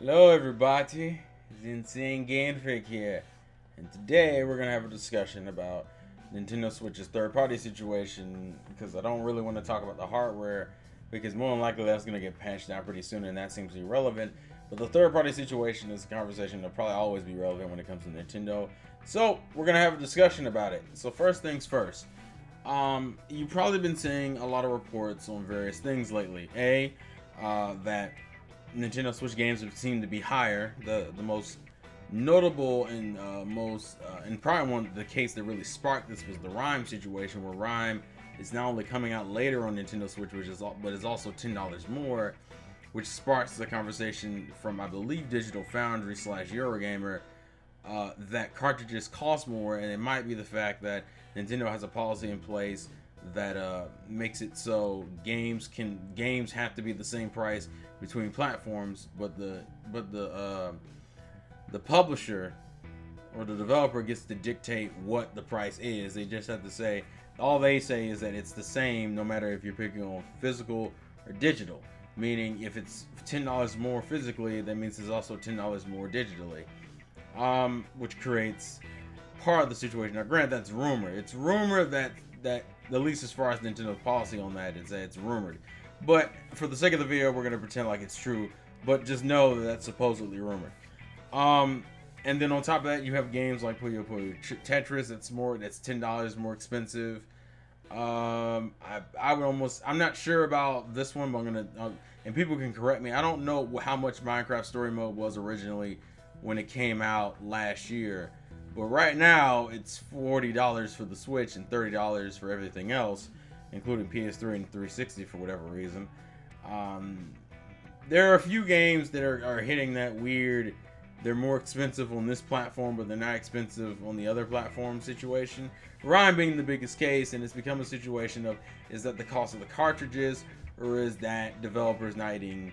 Hello everybody, it's Insane Game Freak here, and today we're gonna have a discussion about Nintendo Switch's third-party situation because I don't really want to talk about the hardware because more than likely that's gonna get patched out pretty soon and that seems irrelevant. But the third-party situation is a conversation that'll probably always be relevant when it comes to Nintendo. So we're gonna have a discussion about it. So first things first, you've probably been seeing a lot of reports on various things lately. That Nintendo Switch games have seemed to be higher. The most notable and and probably one the case that really sparked this was the Rime situation, where Rime is not only coming out later on Nintendo Switch, but is also $10 more, which sparks the conversation from I believe Digital Foundry / Eurogamer that cartridges cost more, and it might be the fact that Nintendo has a policy in place that makes it so games have to be the same price between platforms, but the publisher or the developer gets to dictate what the price is. They just have to say, all they say is that it's the same no matter if you're picking on physical or digital. Meaning if it's $10 more physically, that means it's also $10 more digitally, which creates part of the situation. Now, granted, that's rumor. It's rumor that at least as far as Nintendo's policy on that is that it's rumored. But for the sake of the video, we're gonna pretend like it's true. But just know that that's supposedly rumored. And then on top of that, you have games like Puyo Puyo Tetris. That's $10 more expensive. I'm not sure about this one, but I'm gonna and people can correct me. I don't know how much Minecraft Story Mode was originally when it came out last year. But right now, it's $40 for the Switch and $30 for everything else, including PS3 and 360 for whatever reason. There are a few games that are hitting that weird, they're more expensive on this platform, but they're not expensive on the other platform situation. Rime being the biggest case, and it's become a situation of, is that the cost of the cartridges, or is that developers not eating,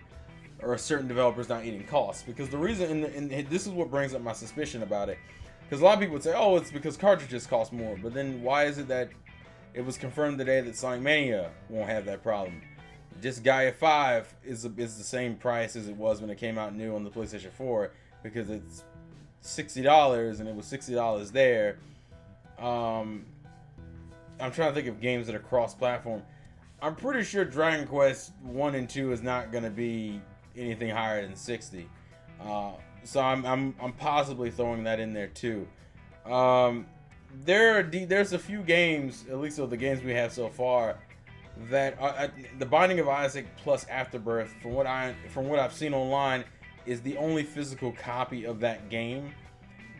or certain developers not eating costs? Because the reason, and this is what brings up my suspicion about it, because a lot of people would say, oh, it's because cartridges cost more. But then why is it that it was confirmed today that Sonic Mania won't have that problem? Just Gaia 5 is the same price as it was when it came out new on the PlayStation 4, because it's $60 and it was $60 there. I'm trying to think of games that are cross-platform. I'm pretty sure Dragon Quest 1 and 2 is not going to be anything higher than 60. So I'm possibly throwing that in there too. There's a few games, at least of the games we have so far, that the Binding of Isaac plus Afterbirth, from what I've seen online, is the only physical copy of that game.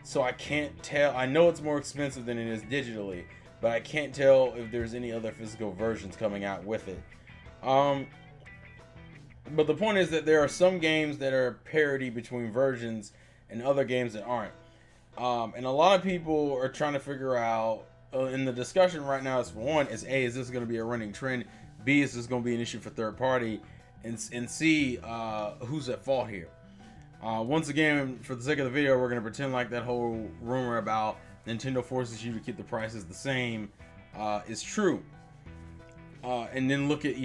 So I can't tell. I know it's more expensive than it is digitally, but I can't tell if there's any other physical versions coming out with it. But the point is that there are some games that are parity between versions and other games that aren't. And a lot of people are trying to figure out, in the discussion right now, is for one, is A, is this going to be a running trend? B, is this going to be an issue for third party? And C, who's at fault here? Once again, for the sake of the video, we're going to pretend like that whole rumor about Nintendo forces you to keep the prices the same is true. And then look at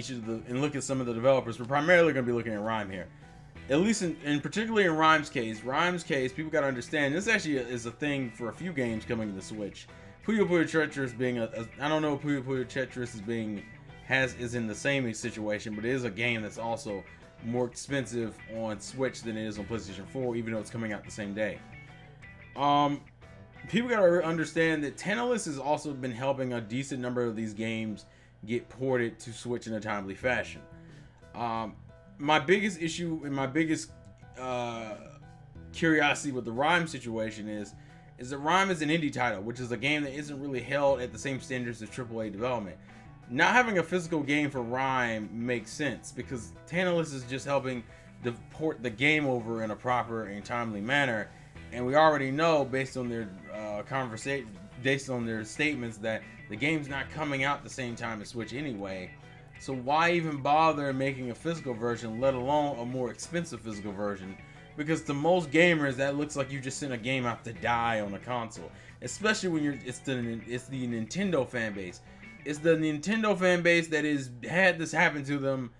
some of the developers. We're primarily going to be looking at Rime here, at least in particularly in Rime's case. People got to understand this actually is a thing for a few games coming to the Switch. Puyo Puyo Tetris being I don't know if Puyo Puyo Tetris is in the same situation, but it is a game that's also more expensive on Switch than it is on PlayStation 4, even though it's coming out the same day. People got to understand that Tantalus has also been helping a decent number of these games get ported to Switch in a timely fashion. My biggest issue and my biggest curiosity with the Rime situation is that Rime is an indie title, which is a game that isn't really held at the same standards as AAA development. Not having a physical game for Rime makes sense because Tantalus is just helping to port the game over in a proper and timely manner, and we already know based on their statements that the game's not coming out the same time as Switch anyway. So why even bother making a physical version, let alone a more expensive physical version? Because to most gamers, that looks like you just sent a game out to die on a console. Especially when it's the Nintendo fan base. It's the Nintendo fan base that had this happen to them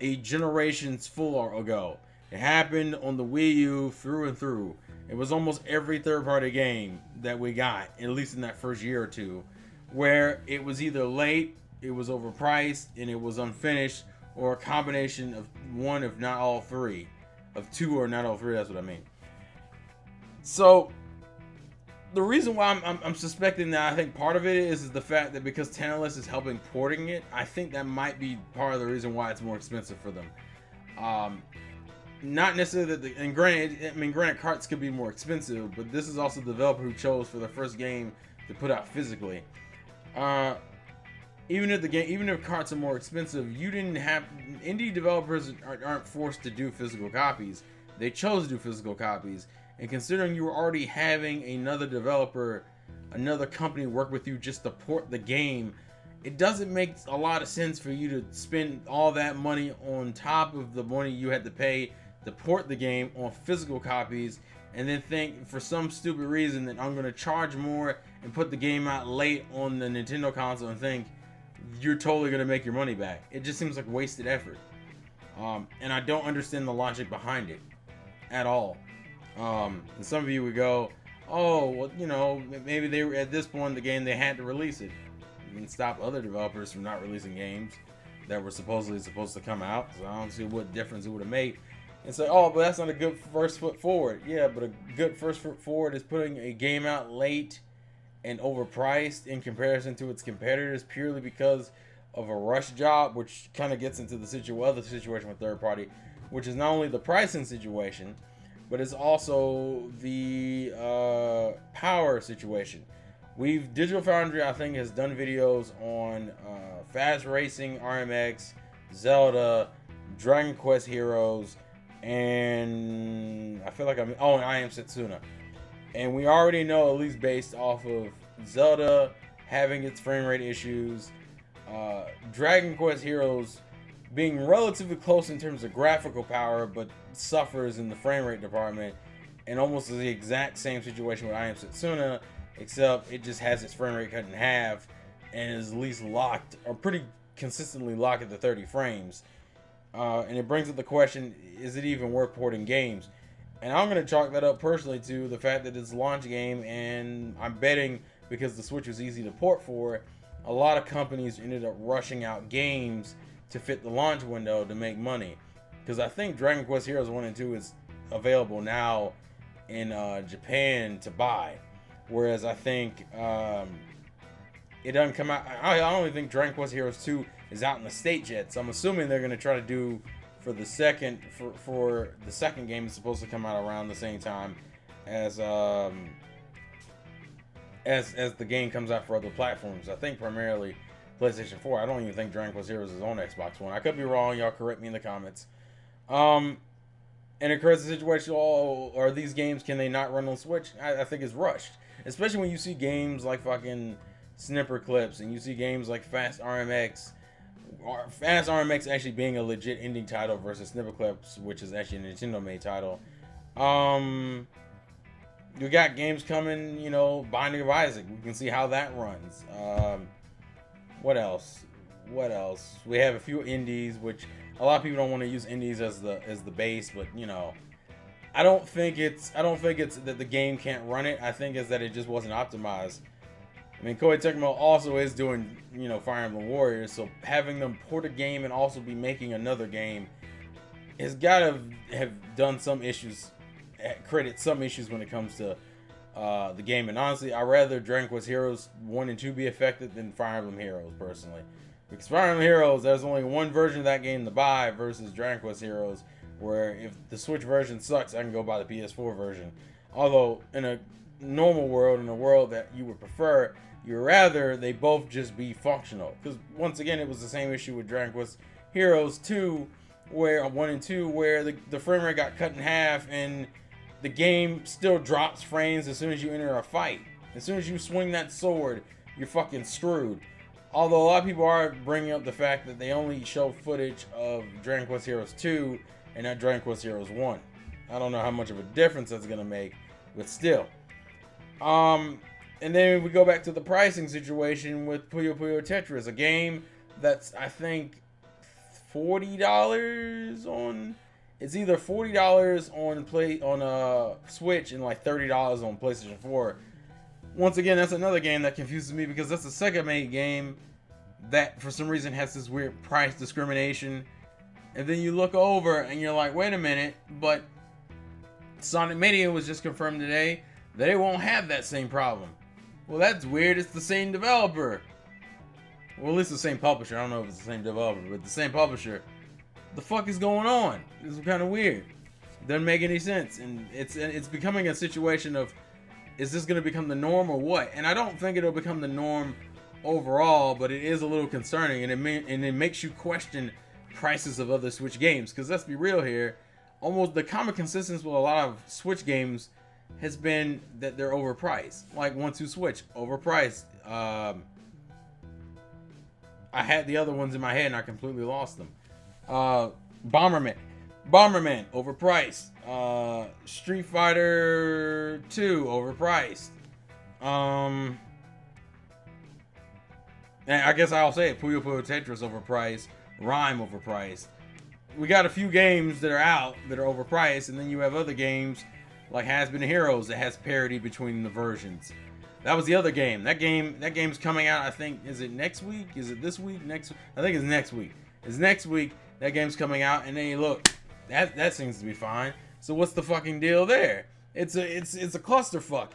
a generations full ago. It happened on the Wii U through and through. It was almost every third-party game that we got, at least in that first year or two, where it was either late, it was overpriced, and it was unfinished, or a combination of one, if not all three, of two or not all three. That's what I mean. So the reason why I'm suspecting that, I think part of it is the fact that because Tantalus is helping porting it, I think that might be part of the reason why it's more expensive for them. Not necessarily that and granted carts could be more expensive, but this is also the developer who chose for the first game to put out physically. Even if carts are more expensive, you didn't have indie developers aren't forced to do physical copies. They chose to do physical copies, and considering you were already having another developer, another company work with you just to port the game, it doesn't make a lot of sense for you to spend all that money on top of the money you had to pay to port the game on physical copies, and then think for some stupid reason that I'm going to charge more and put the game out late on the Nintendo console and think you're totally going to make your money back. It just seems like wasted effort. And I don't understand the logic behind it at all. And some of you would go, oh, well, you know, maybe they were at this point in the game, they had to release it and stop other developers from not releasing games that were supposed to come out. So I don't see what difference it would have made. And say, oh, but that's not a good first foot forward. Yeah, but a good first foot forward is putting a game out late and overpriced in comparison to its competitors purely because of a rush job, which kind of gets into the other situation with third party, which is not only the pricing situation, but it's also the power situation. Digital Foundry, I think, has done videos on Fast Racing, RMX, Zelda, Dragon Quest Heroes, and I feel like and I Am Setsuna. And we already know, at least based off of Zelda having its frame rate issues, Dragon Quest Heroes being relatively close in terms of graphical power, but suffers in the frame rate department, and almost the exact same situation with I Am Setsuna, except it just has its frame rate cut in half and is at least locked, or pretty consistently locked at the 30 frames. And it brings up the question, is it even worth porting games? And I'm going to chalk that up personally to the fact that it's a launch game, and I'm betting because the Switch was easy to port for, a lot of companies ended up rushing out games to fit the launch window to make money. Because I think Dragon Quest Heroes 1 and 2 is available now in Japan to buy. Whereas I think it doesn't come out. I don't even think Dragon Quest Heroes 2 is out in the States yet. So I'm assuming they're going to try to do for the second game is supposed to come out around the same time as the game comes out for other platforms. I think primarily PlayStation 4. I don't even think Dragon Quest Heroes is on Xbox One. I could be wrong. Y'all correct me in the comments. And it creates a situation, are these games, can they not run on Switch? I think it's rushed. Especially when you see games like fucking Snipper Clips, and you see games like Fast RMX actually being a legit indie title versus Snipper Clips, which is actually a Nintendo-made title. You got games coming, you know, Binding of Isaac. We can see how that runs. What else? We have a few indies, which a lot of people don't want to use indies as the base, but you know, I don't think it's that the game can't run it. I think it's that it just wasn't optimized. I mean, Koei Tecmo also is doing, you know, Fire Emblem Warriors, so having them port a game and also be making another game has got to have done some issues, created some issues when it comes to the game. And honestly, I'd rather Dragon Quest Heroes 1 and 2 be affected than Fire Emblem Heroes, personally. Because Fire Emblem Heroes, there's only one version of that game to buy versus Dragon Quest Heroes, where if the Switch version sucks, I can go buy the PS4 version. Although, in a normal world, in a world that you would prefer, you'd rather they both just be functional. Because, once again, it was the same issue with Dragon Quest Heroes 2, where 1 and 2, where the frame rate got cut in half, and the game still drops frames as soon as you enter a fight. As soon as you swing that sword, you're fucking screwed. Although a lot of people are bringing up the fact that they only show footage of Dragon Quest Heroes 2 and not Dragon Quest Heroes 1. I don't know how much of a difference that's going to make, but still. And then we go back to the pricing situation with Puyo Puyo Tetris, a game that's, I think, $40 on It's either $40 on Switch and like $30 on PlayStation 4. Once again, that's another game that confuses me because that's a Sega-made game that for some reason has this weird price discrimination. And then you look over and you're like, wait a minute, but Sonic Mania was just confirmed today that it won't have that same problem. Well, that's weird. It's the same developer. Well, at least the same publisher. I don't know if it's the same developer, but the same publisher. The fuck is going on? This is kind of weird. Doesn't make any sense. And it's becoming a situation of, is this going to become the norm or what? And I don't think it'll become the norm overall, but it is a little concerning, and it makes you question prices of other Switch games. Because let's be real here, almost the common consensus with a lot of Switch games has been that they're overpriced. Like 1-2 Switch, overpriced. I had the other ones in my head and I completely lost them. Bomberman, overpriced. Street Fighter 2, overpriced. And I guess I'll say it, Puyo Puyo Tetris, overpriced. Rime, overpriced. We got a few games that are out that are overpriced, and then you have other games like Has Been Heroes that has parity between the versions. That was the other game. That game's coming out, I think, is it next week? Is it this week? I think it's next week. It's next week. That game's coming out, and then you look, that seems to be fine. So what's the fucking deal there? It's a clusterfuck.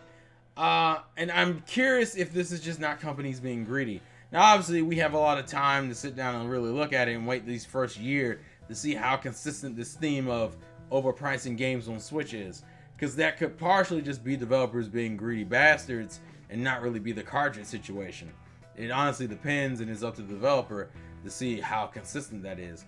And I'm curious if this is just not companies being greedy. Now, obviously, we have a lot of time to sit down and really look at it and wait these first year to see how consistent this theme of overpricing games on Switch is. Because that could partially just be developers being greedy bastards and not really be the cartridge situation. It honestly depends, and it's up to the developer to see how consistent that is.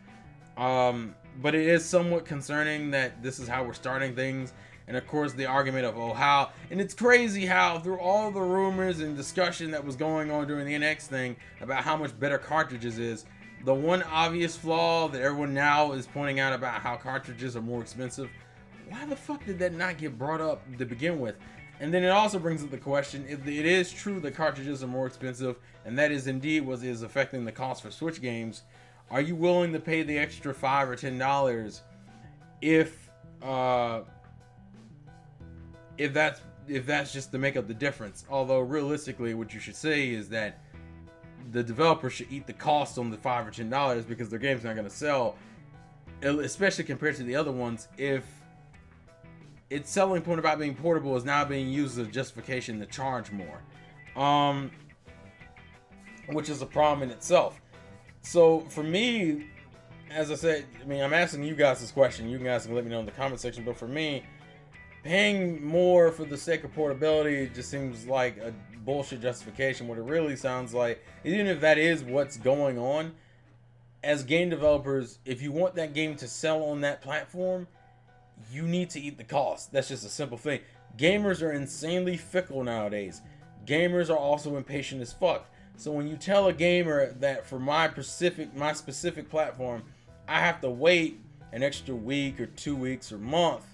But it is somewhat concerning that this is how we're starting things. And of course the argument of, and it's crazy how through all the rumors and discussion that was going on during the NX thing about how much better cartridges is, the one obvious flaw that everyone now is pointing out about how cartridges are more expensive, why the fuck did that not get brought up to begin with? And then it also brings up the question, if it is true that cartridges are more expensive, and that is indeed what is affecting the cost for Switch games, are you willing to pay the extra $5 or $10 if that's just to make up the difference? Although realistically, what you should say is that the developer should eat the cost on the $5 or $10 because their game's not going to sell, especially compared to the other ones, if its selling point about being portable is now being used as a justification to charge more, which is a problem in itself. So for me, as I said, I'm asking you guys this question. You guys can let me know in the comment section. But for me, paying more for the sake of portability just seems like a bullshit justification. What it really sounds like, even if that is what's going on, as game developers, if you want that game to sell on that platform, you need to eat the cost. That's just a simple thing. Gamers are insanely fickle nowadays. Gamers are also impatient as fuck. So when you tell a gamer that for my specific platform, I have to wait an extra week or 2 weeks or months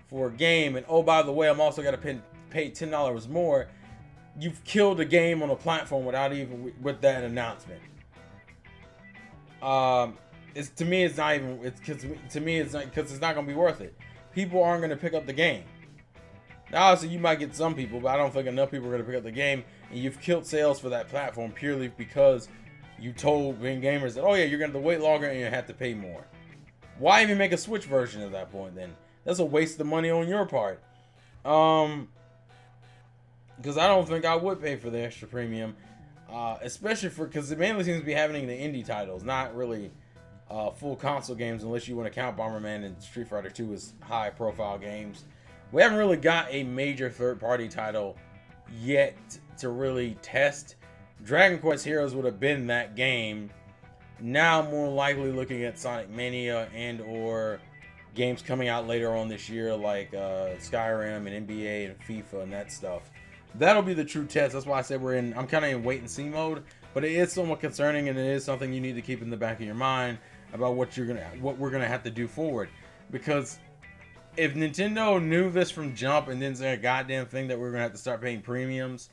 for a game, and oh, by the way, I'm also got to pay $10 more, you've killed a game on a platform with that announcement. To me it's not because it's not going to be worth it. People aren't going to pick up the game. Now, obviously, you might get some people, but I don't think enough people are going to pick up the game, and you've killed sales for that platform purely because you told gamers that, oh yeah, you're going to have to wait longer and you have to pay more. Why even make a Switch version at that point then? That's a waste of money on your part. Because I don't think I would pay for the extra premium, especially because it mainly seems to be happening the indie titles, not really full console games, unless you want to count Bomberman and Street Fighter 2 as high profile games. We haven't really got a major third-party title yet to really test. Dragon Quest Heroes would have been that game. Now I'm more likely looking at Sonic Mania and or games coming out later on this year like Skyrim and NBA and FIFA and that stuff. That'll be the true test. That's why I said I'm kind of in wait and see mode, but it is somewhat concerning, and it is something you need to keep in the back of your mind about what we're gonna have to do forward. Because if Nintendo knew this from jump and didn't say a goddamn thing that we're gonna have to start paying premiums,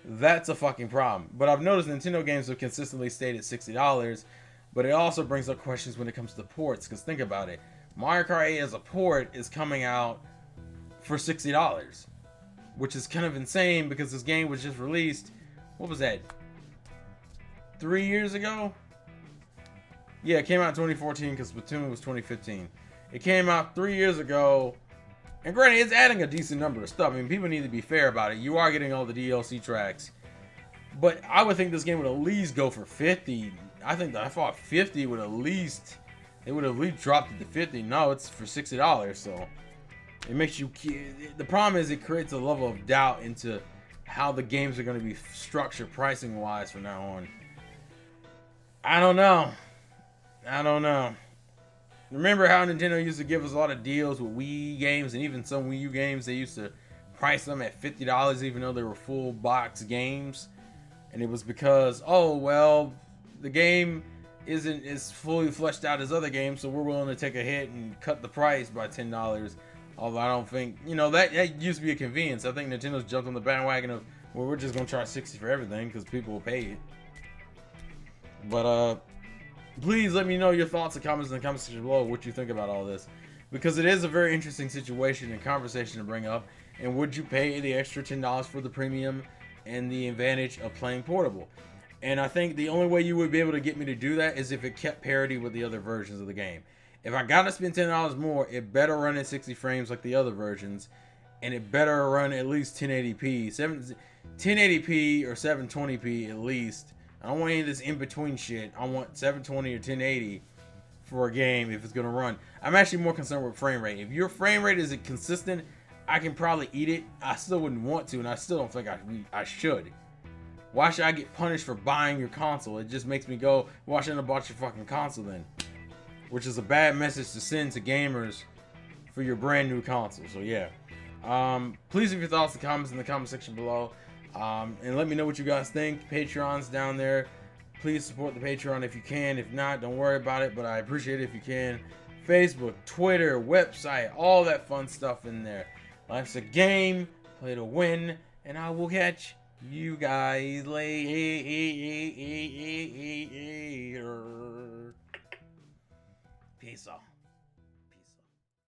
that's a fucking problem. But I've noticed Nintendo games have consistently stayed at $60. But it also brings up questions when it comes to ports. Because think about it, Mario Kart 8 as a port is coming out for $60, which is kind of insane because this game was just released. What was that? 3 years ago? Yeah, it came out in 2014 because Splatoon was 2015. It came out 3 years ago. And granted, it's adding a decent number of stuff. I mean, people need to be fair about it. You are getting all the DLC tracks. But I would think this game would at least go for 50. I thought 50 would at least... They would have at least dropped it to 50. No, it's for $60. So it makes you... The problem is it creates a level of doubt into how the games are going to be structured pricing-wise from now on. I don't know. Remember how Nintendo used to give us a lot of deals with Wii games and even some Wii U games? They used to price them at $50 even though they were full box games. And it was because, oh, well, the game isn't as fully fleshed out as other games, so we're willing to take a hit and cut the price by $10. Although I don't think, that used to be a convenience. I think Nintendo's jumped on the bandwagon of, well, we're just going to charge $60 for everything because people will pay it. But, please let me know your thoughts and comments in the comment section below what you think about all this. Because it is a very interesting situation and conversation to bring up. And would you pay the extra $10 for the premium and the advantage of playing portable? And I think the only way you would be able to get me to do that is if it kept parity with the other versions of the game. If I gotta spend $10 more, it better run at 60 frames like the other versions. And it better run at least 1080p. 1080p or 720p at least. I don't want any of this in-between shit. I want 720 or 1080 for a game if it's going to run. I'm actually more concerned with frame rate. If your frame rate isn't consistent, I can probably eat it. I still wouldn't want to, and I still don't think I should. Why should I get punished for buying your console? It just makes me go, why shouldn't I bought your fucking console then? Which is a bad message to send to gamers for your brand new console. So yeah. Please leave your thoughts and comments in the comment section below. And let me know what you guys think. Patreon's down there. Please support the Patreon if you can. If not, don't worry about it, but I appreciate it if you can. Facebook, Twitter, website, all that fun stuff in there. Life's a game, play to win, and I will catch you guys later. Peace out.